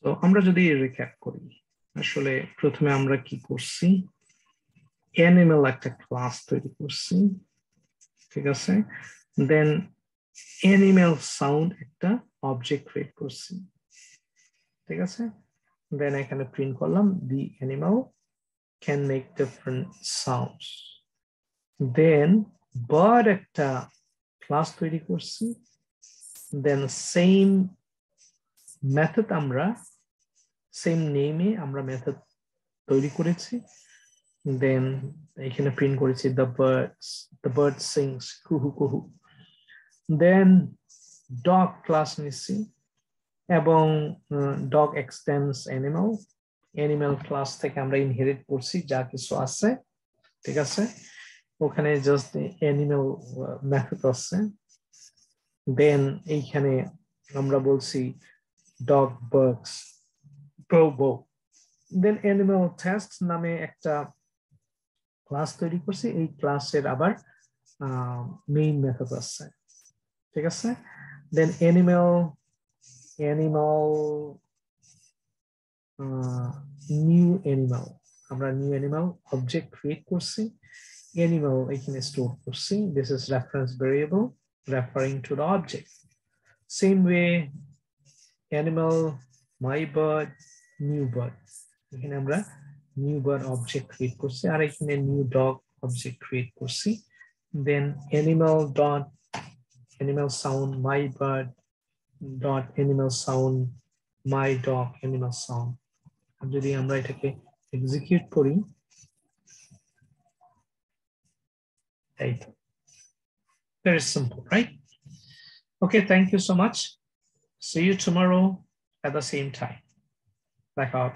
তো আমরা যদি রিক্যাপ করি, আসলে প্রথমে আমরা কি করছি, অ্যানিমেল একটা ক্লাস তৈরি করছি, ঠিক আছে। দেন অ্যানিমেল সাউন্ড একটা অবজেক্ট ক্রিয়েট করছি, ঠিক আছে। দেন এখানে প্রিন্ট করলাম the animal can make different sounds. Then bird একটা ক্লাস তৈরি করছি, দেন সেম মেথড আমরা সেম নেমে আমরা মেথড তৈরি করেছি। দেন এখানে প্রিন্ট করেছি দ্য বার্ড সিংস কুহু কুহু। দেন ডগ ক্লাস নিচ্ছি এবং dog extends animal, animal class থেকে আমরা ইনহেরিট করছি যা কিছু আছে, ঠিক আছে। ওখানে জাস্ট অ্যানিমাল মেথড আছে। দেন এইখানে আমরা বলছি ডগ বার্কস বো বো। দেন অ্যানিমাল টেস্ট নামে একটা ক্লাস তৈরি করছি, এই ক্লাসের আবার মেইন মেথড আছে, ঠিক আছে। দেন অ্যানিমাল নিউ অ্যানিমাল, আমরা নিউ অ্যানিমাল অবজেক্ট ক্রিয়েট করছি, অ্যানিমাল এখানে স্টোর করছি, this is reference variable referring to the object. Same way animal my bird new bird, এখানে আমরা নিউ বার্ড অবজেক্ট ক্রিয়েট করছি, আর এখানে নিউ ডগ অবজেক্ট ক্রিয়েট করছি। Then animal dot animal sound my bird dot animal sound my dog animal sound. যদি আমরা এটাকে execute করি, এই তো, very simple, right? Okay, thank you so much. See you tomorrow at the same time. Back out.